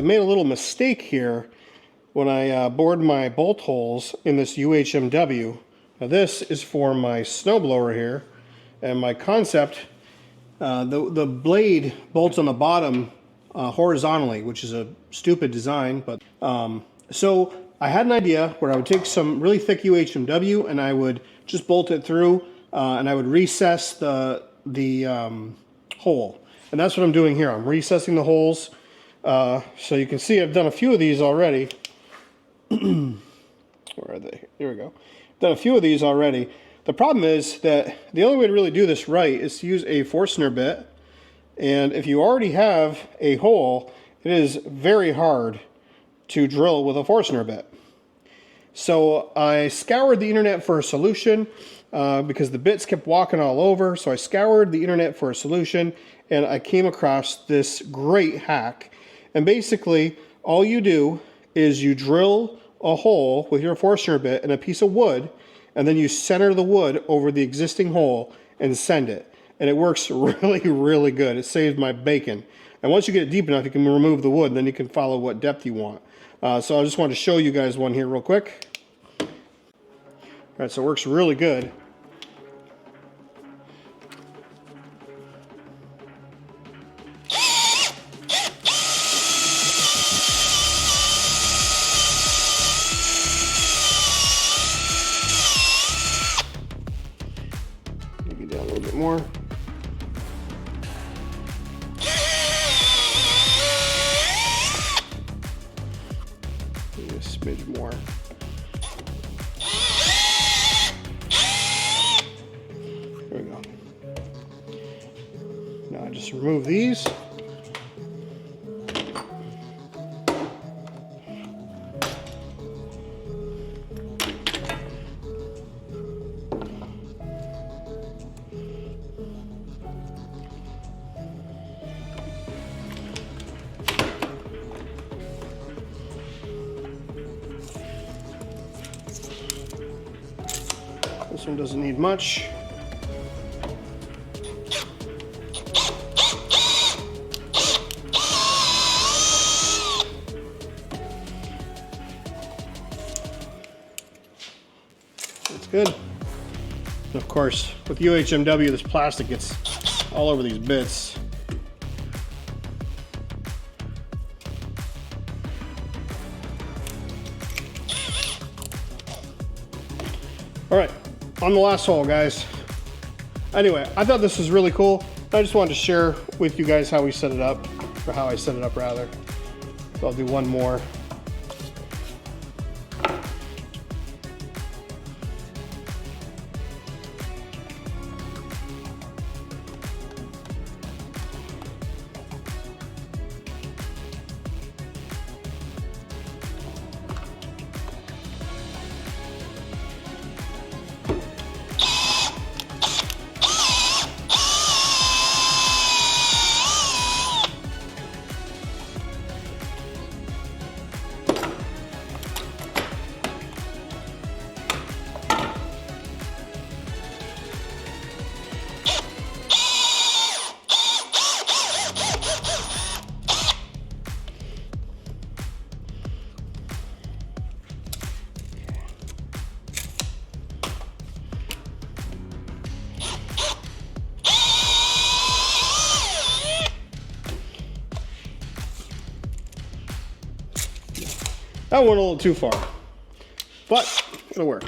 made a little mistake here when I bored my bolt holes in this UHMW. Now this is for my snowblower here, and my concept, the blade bolts on the bottom horizontally, which is a stupid design, but so I had an idea where I would take some really thick UHMW and I would just bolt it through, and I would recess the hole. And that's what I'm doing here. I'm recessing the holes. So you can see I've done a few of these already. Where are they? There we go. Done a few of these already. The problem is that the only way to really do this right is to use a Forstner bit. And if you already have a hole, it is very hard to drill with a Forstner bit. So I scoured the internet for a solution because the bits kept walking all over. So I scoured the internet for a solution and I came across this great hack. And basically all you do is you drill a hole with your Forstner bit in a piece of wood, and then you center the wood over the existing hole and send it. And it works really, really good. It saves my bacon. And once you get it deep enough, you can remove the wood, and then you can follow what depth you want. So I just wanted to show you guys one here real quick. All right, so it works really good. Maybe down a little bit more. Maybe a smidge more. There we go. Now I just remove these. This one doesn't need much. That's good. And of course, with UHMW, this plastic gets all over these bits. All right, on the last hole, guys. Anyway, I thought this was really cool. I just wanted to share with you guys how we set it up, or how I set it up rather. So I'll do one more. That went a little too far, but it'll work.